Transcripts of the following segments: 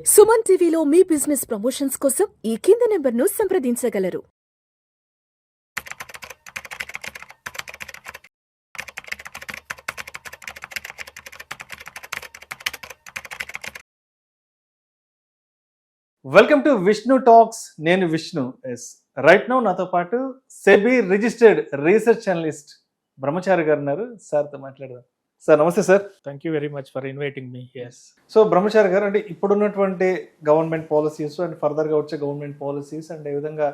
సుమన్ టీవీలో మీ business promotions కోసం ఈ కింది నెంబర్ను సంప్రదించగలరు. Welcome to Vishnu talks. నేను విష్ణు. రైట్ నౌ నాతో పాటు సెబీ రిజిస్టర్డ్ రీసెర్చ్ అనలిస్ట్ బ్రహ్మచారి గారు ఉన్నారు. సార్తో మాట్లాడదాం. సార్ నమస్తే sir. Thank you very much for inviting me. So బ్రహ్మచారి గారు, అంటే ఇప్పుడున్నటువంటి గవర్నమెంట్ పాలసీస్ అండ్ ఫర్దర్గా వచ్చే గవర్నమెంట్ పాలసీస్ అండ్ ఏ విధంగా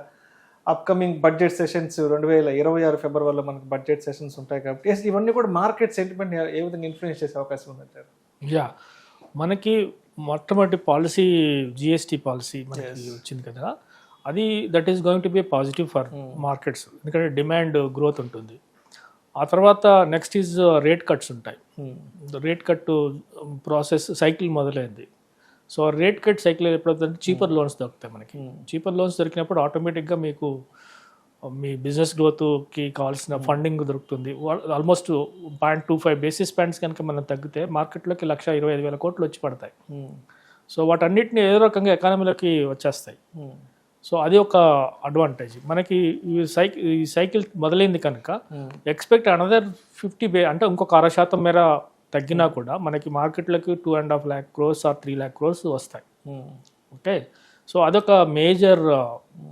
అప్కమింగ్ బడ్జెట్ సెషన్స్ 2026 ఫిబ్రవరిలో మనకు బడ్జెట్ సెషన్స్ ఉంటాయి కాబట్టి ఇవన్నీ కూడా మార్కెట్ సెంటిమెంట్ ఏ విధంగా ఇన్ఫ్లుయెన్స్ చేసే అవకాశం ఉందంటారు? యా, మనకి మొట్టమొదటి పాలసీ జిఎస్టీ పాలసీ మనకి వచ్చింది కదా, అది that is going to be positive for markets, ఎందుకంటే డిమాండ్ గ్రోత్ ఉంటుంది. ఆ తర్వాత నెక్స్ట్ ఈజ్ రేట్ కట్స్ ఉంటాయి. రేట్ కట్ ప్రాసెస్ సైకిల్ మొదలైంది. సో రేట్ కట్ సైకిల్ ఎప్పుడవుతుందంటే చీపర్ లోన్స్ దొరుకుతాయి మనకి. చీపర్ లోన్స్ దొరికినప్పుడు ఆటోమేటిక్గా మీకు మీ బిజినెస్ గ్రోత్కి కావాల్సిన ఫండింగ్ దొరుకుతుంది. ఆల్మోస్ట్ 0.25 బేసిస్ పాయింట్స్ కనుక మనం తగ్గితే మార్కెట్లోకి 1,25,000 కోట్లు వచ్చి పడతాయి. సో వాటన్నిటిని ఏదో రకంగా ఎకానమీలోకి వచ్చేస్తాయి. సో అది ఒక అడ్వాంటేజ్ మనకి. ఈ సైకిల్ మొదలైంది కనుక ఎక్స్పెక్ట్ అనదర్ 50 అంటే ఇంకొక 6% మేర తగ్గినా కూడా మనకి మార్కెట్లోకి 2.5 lakh crores or 3 lakh crores వస్తాయి. ఓకే, సో అదొక మేజర్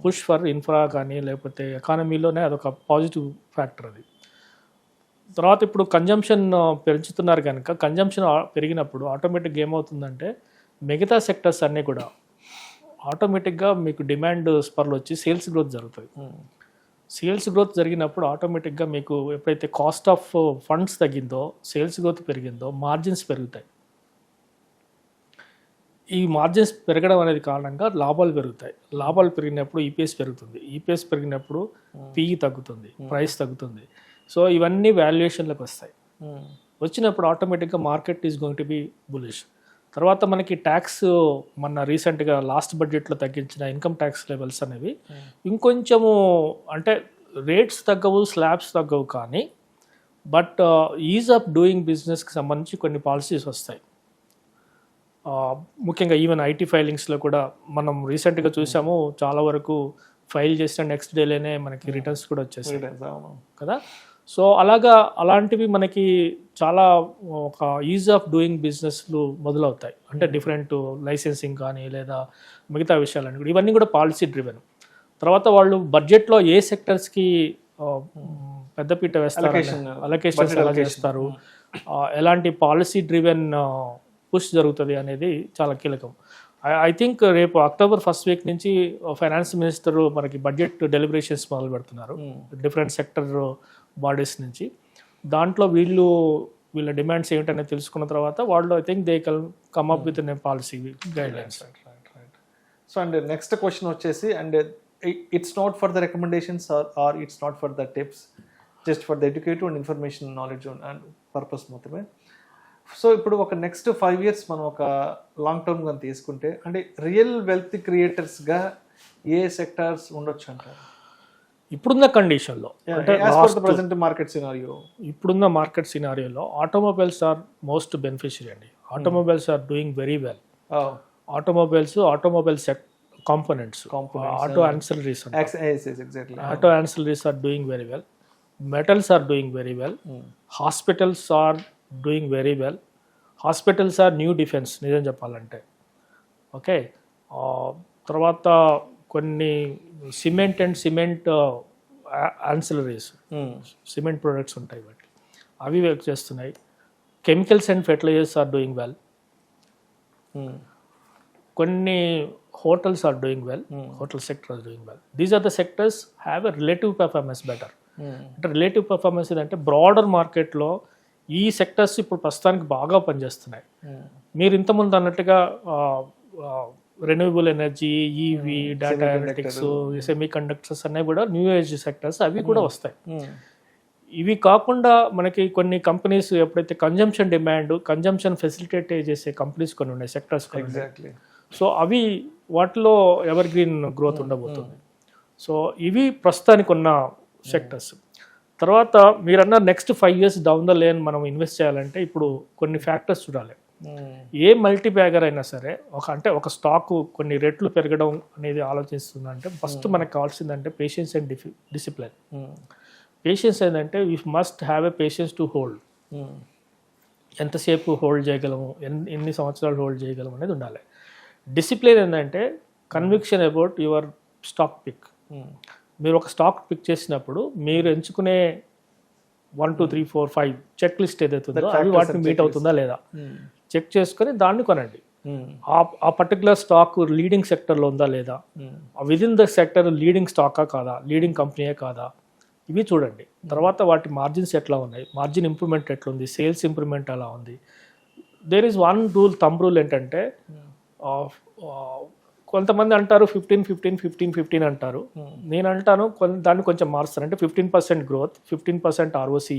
పుష్ ఫర్ ఇన్ఫ్రా కానీ లేకపోతే ఎకానమీలోనే అదొక పాజిటివ్ ఫ్యాక్టర్ అది. తర్వాత ఇప్పుడు కన్జంప్షన్ పెంచుతున్నారు కనుక కన్జంప్షన్ పెరిగినప్పుడు ఆటోమేటిక్గా ఏమవుతుందంటే మిగతా సెక్టర్స్ అన్నీ కూడా ఆటోమేటిక్గా మీకు డిమాండ్ స్పర్లు వచ్చి సేల్స్ గ్రోత్ జరుగుతుంది. సేల్స్ గ్రోత్ జరిగినప్పుడు ఆటోమేటిక్గా మీకు ఎప్పుడైతే కాస్ట్ ఆఫ్ ఫండ్స్ తగ్గిందో, సేల్స్ గ్రోత్ పెరిగిందో, మార్జిన్స్ పెరుగుతాయి. ఈ మార్జిన్స్ పెరగడం అనేది కారణంగా లాభాలు పెరుగుతాయి. లాభాలు పెరిగినప్పుడు ఈపీఎస్ పెరుగుతుంది. ఈపీఎస్ పెరిగినప్పుడు పీఈ తగ్గుతుంది, ప్రైస్ తగ్గుతుంది. సో ఇవన్నీ వాల్యుయేషన్లకు వస్తాయి. వచ్చినప్పుడు ఆటోమేటిక్గా market is going to B bullish. తర్వాత మనకి ట్యాక్స్ మన రీసెంట్గా లాస్ట్ బడ్జెట్లో తగ్గించిన ఇన్కమ్ ట్యాక్స్ లెవెల్స్ అనేవి ఇంకొంచెము, అంటే రేట్స్ తగ్గవు, స్లాబ్స్ తగ్గవు, కానీ బట్ ఈజ్ ఆఫ్ డూయింగ్ బిజినెస్కి సంబంధించి కొన్ని పాలసీస్ వస్తాయి. ముఖ్యంగా ఈవెన్ ఐటీ ఫైలింగ్స్లో కూడా మనం రీసెంట్గా చూసాము, చాలా వరకు ఫైల్ చేసిన నెక్స్ట్ డేలోనే మనకి రిటర్న్స్ కూడా వచ్చేసాయి కదా. సో అలాంటివి మనకి చాలా ఒక ఈజ్ ఆఫ్ డూయింగ్ బిజినెస్లు మొదలవుతాయి. అంటే డిఫరెంట్ లైసెన్సింగ్ కానీ లేదా మిగతా విషయాలన్నీ కూడా, ఇవన్నీ కూడా పాలసీ డ్రివెన్. తర్వాత వాళ్ళు బడ్జెట్లో ఏ సెక్టర్స్కి పెద్దపీట వేస్తారు, అలొకేషన్స్ ఎలా చేస్తారు, ఎలాంటి పాలసీ డ్రివెన్ పుష్ జరుగుతుంది అనేది చాలా కీలకం. ఐ థింక్ రేపు అక్టోబర్ 1st వీక్ నుంచి ఫైనాన్స్ మినిస్టర్ మనకి బడ్జెట్ డెలిబరేషన్స్ మొదలు పెడుతున్నారు డిఫరెంట్ సెక్టర్ బాడీస్ నుంచి. దాంట్లో వీళ్ళ డిమాండ్స్ ఏమిటనేది తెలుసుకున్న తర్వాత వాళ్ళు I think they come up with policy guidelines. So and next question వచ్చేసి, and it's not for the recommendations or it's not for the tips, just for the educative and information knowledge and purpose మాత్రమే. So ఇప్పుడు ఒక next 5 years మనం ఒక long term గా తీసుకుంటే, అంటే real wealth క్రియేటర్స్గా ఏ సెక్టార్స్ ఉండొచ్చు అంటారు ఇప్పుడున్న కండిషన్లో? అంటే ఇప్పుడున్న మార్కెట్ సినారియోలో ఆటోమొబైల్స్ ఆర్ మోస్ట్ బెనిఫిషియరీ అండి. Automobiles are doing very well. Automobile components, auto ancillaries are doing very well. Metals are doing very well. Hospitals are doing very well. Hospitals are new defence నిజం చెప్పాలంటే. Okay, తర్వాత కొన్ని cement ancillaries, cement products ఉంటాయి, బట్టి అవి work చేస్తున్నాయి. Chemicals and fertilisers are doing well. కొన్ని hotels are doing well. Hotel sector are doing well. These are the sectors have a relative performance better. అంటే రిలేటివ్ పర్ఫార్మెన్స్ ఏంటంటే broader మార్కెట్లో ఈ sectors ఇప్పుడు ప్రస్తుతానికి బాగా పనిచేస్తున్నాయి. మీరు ఇంతకుముందు అన్నట్టుగా renewable energy, EV, data analytics, semi conductors అనేవి కూడా న్యూ ఏజ్ సెక్టర్స్, అవి కూడా వస్తాయి. ఇవి కాకుండా మనకి కొన్ని కంపెనీస్ ఎప్పుడైతే కన్జంప్షన్ ఫెసిలిటేట్ చేసే కంపెనీస్ కొన్ని ఉన్నాయి, సెక్టర్స్ కొన్ని. సో అవి వాటిలో ఎవర్ గ్రీన్ గ్రోత్ ఉండబోతుంది. సో ఇవి ప్రస్తుతానికి ఉన్న సెక్టర్స్. తర్వాత మీరన్న next 5 years down the lane మనం ఇన్వెస్ట్ చేయాలంటే ఇప్పుడు కొన్ని ఫ్యాక్టర్స్ చూడాలి. ఏ మల్టీ బ్యాగర్ అయినా సరే ఒక స్టాక్ కొన్ని రెట్లు పెరగడం అనేది ఆలోచిస్తుందంటే ఫస్ట్ మనకు కావాల్సిందంటే పేషెన్స్ అండ్ డిసిప్లిన్. పేషెన్స్ ఏంటంటే you must have a patience to hold. ఎంతసేపు హోల్డ్ చేయగలము, ఎన్ని సంవత్సరాలు హోల్డ్ చేయగలము అనేది ఉండాలి. డిసిప్లిన్ ఏంటంటే conviction about your stock pick. మీరు ఒక స్టాక్ పిక్ చేసినప్పుడు మీరు ఎంచుకునే 1 2 3 4 5 చెక్ లిస్ట్ ఏదైతే ఉందో అవి వాటిని మీట్ అవుతుందా లేదా చెక్ చేసుకొని దాన్ని కొనండి. ఆ పర్టికులర్ స్టాక్ లీడింగ్ సెక్టర్లో ఉందా లేదా, విదిన్ ద సెక్టర్ లీడింగ్ స్టాకా కాదా, లీడింగ్ కంపెనీయే కాదా, ఇవి చూడండి. తర్వాత వాటి మార్జిన్స్ ఎట్లా ఉన్నాయి, మార్జిన్ ఇంప్రూవ్మెంట్ ఎట్లా ఉంది, సేల్స్ ఇంప్రూవ్మెంట్ ఎలా ఉంది. There is one rule, thumb rule ఏంటంటే కొంతమంది అంటారు 15 అంటారు. నేను అంటాను దాన్ని కొంచెం మారుస్తాను. అంటే 15% గ్రోత్, 15% ROCE,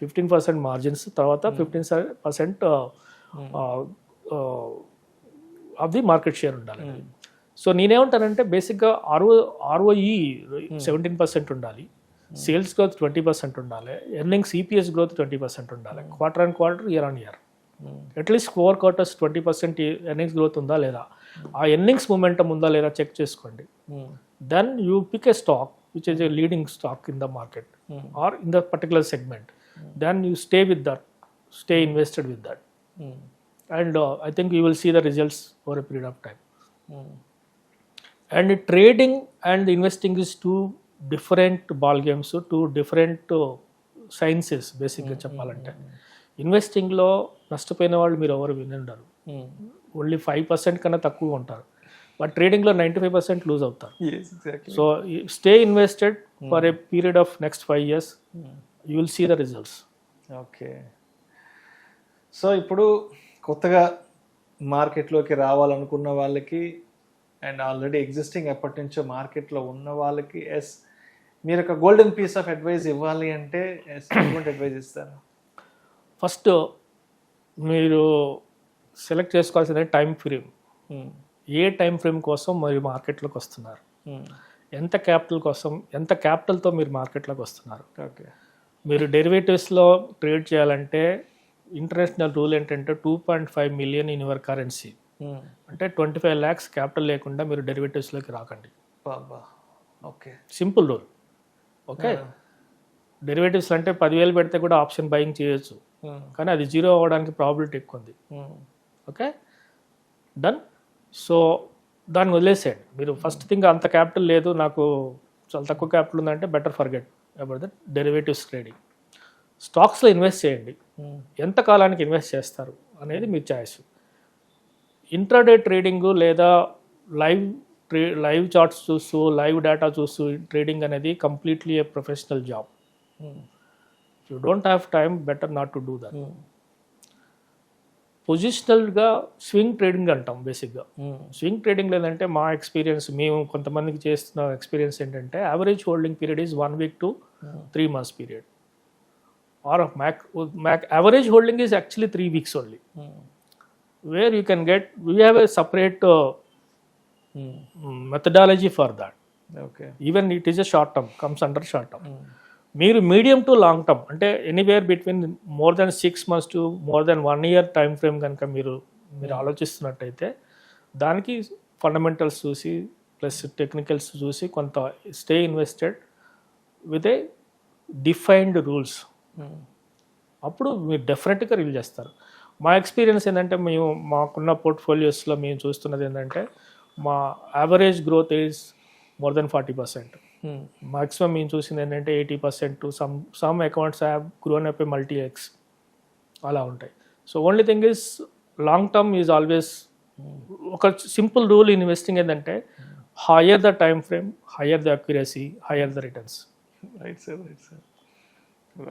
15% మార్జిన్స్, తర్వాత 15% ఆఫ్ ది మార్కెట్ షేర్ ఉండాలి. సో నేనేమంటానంటే బేసిక్గా ROE 17% ఉండాలి, సేల్స్ గ్రోత్ 20% ఉండాలి, ఎర్నింగ్స్ EPS గ్రోత్ 20% ఉండాలి, quarter and quarter, year on year. అట్లీస్ట్ 4 quarters 20% ఎర్నింగ్స్ గ్రోత్ ఉందా లేదా, ఆ ఎర్నింగ్స్ మూమెంటం ఉందా లేదా చెక్ చేసుకోండి. Then you pick a stock which is a leading stock in the market or in the particular segment. Then you stay with that, stay invested with that, and I think you will see the results over a period of time. And trading and investing is two different ball games, two different sciences బేసిక్గా చెప్పాలంటే. ఇన్వెస్టింగ్లో నష్టపోయిన వాళ్ళు మీరు ఎవరు వినుండరు, only 5% కన్నా తక్కువ ఉంటారు. But ట్రేడింగ్లో 95% లూజ్ అవుతారు. So stay invested for a period of next 5 years, you will see the results. Okay. So ఇప్పుడు కొత్తగా మార్కెట్లోకి రావాలనుకున్న వాళ్ళకి అండ్ ఆల్రెడీ ఎగ్జిస్టింగ్ ఎప్పటి నుంచో మార్కెట్లో ఉన్న వాళ్ళకి మీరు ఒక గోల్డెన్ పీస్ ఆఫ్ అడ్వైస్ ఇవ్వాలి అంటే ఎటువంటి అడ్వైస్ ఇస్తారు? ఫస్ట్ మీరు సెలెక్ట్ చేసుకోవాల్సిందే టైం ఫ్రేమ్. ఏ టైం ఫ్రేమ్ కోసం మీరు మార్కెట్లోకి వస్తున్నారు, ఎంత క్యాపిటల్ కోసం, ఎంత క్యాపిటల్తో మీరు మార్కెట్లోకి వస్తున్నారు. ఓకే. మీరు డెరివేటివ్స్లో ట్రేడ్ చేయాలంటే ఇంటర్నేషనల్ రూల్ ఏంటంటే 2.5 million ఇన్ యువర్ కరెన్సీ. అంటే 25 lakhs క్యాపిటల్ లేకుండా మీరు డెరివేటివ్స్లోకి రాకండి. Okay, simple rule. Okay. Derivatives అంటే 10,000 పెడితే కూడా ఆప్షన్ బయింగ్ చేయొచ్చు, కానీ అది 0 అవ్వడానికి ప్రాబిలిటీ ఎక్కువ ఉంది. Okay, done. సో దాన్ని వదిలేసేయండి. మీరు ఫస్ట్ థింగ్ అంత క్యాపిటల్ లేదు, నాకు చాలా తక్కువ క్యాపిటల్ ఉందంటే better forget about that derivatives trading. స్టాక్స్లో ఇన్వెస్ట్ చేయండి. ఎంత కాలానికి ఇన్వెస్ట్ చేస్తారు అనేది మీ చాయిస్. ఇంట్రాడే ట్రేడింగ్ లేదా లైవ్ చార్ట్స్ చూస్తూ, లైవ్ డేటా చూస్తూ ట్రేడింగ్ అనేది completely a professional job. You don't have time, better not to do that. పొజిషనల్గా స్వింగ్ ట్రేడింగ్ అంటాం బేసిక్గా. స్వింగ్ ట్రేడింగ్ లేదంటే మా ఎక్స్పీరియన్స్, మేము కొంతమందికి చేస్తున్న ఎక్స్పీరియన్స్ ఏంటంటే average holding period is 1 week to 3 months period, or average holding is actually 3 weeks only, where you can get, we have a separate methodology for that. Okay. Even it is a short term, comes under short term. మీరు medium to long term అంటే anywhere between more than 6 months to more than 1 year time frame కనుక మీరు ఆలోచిస్తున్నట్టయితే దానికి fundamentals చూసి plus technicals చూసి కొంత stay invested with a defined rules, అప్పుడు మీరు డెఫినెట్గా రీల్ చేస్తారు. మా ఎక్స్పీరియన్స్ ఏంటంటే మేము మాకున్న పోర్ట్ఫోలియోస్లో మేము చూస్తున్నది ఏంటంటే మా average growth is more than 40%. Maximum మేము చూసింది ఏంటంటే 80%. Some accounts have grown up A multi-x అలా ఉంటాయి. So only thing is long term is always. ఒక సింపుల్ రూల్ ఇన్వెస్టింగ్ ఏంటంటే higher the time frame, higher the accuracy, higher the returns. Right sir, right sir,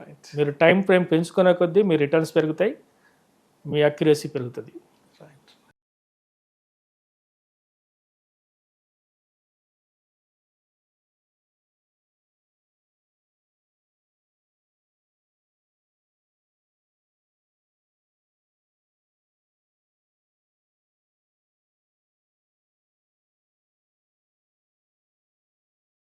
right. మీరు time frame పెంచుకునే కొద్దీ మీ returns పెరుగుతాయి, మీ accuracy పెరుగుతుంది.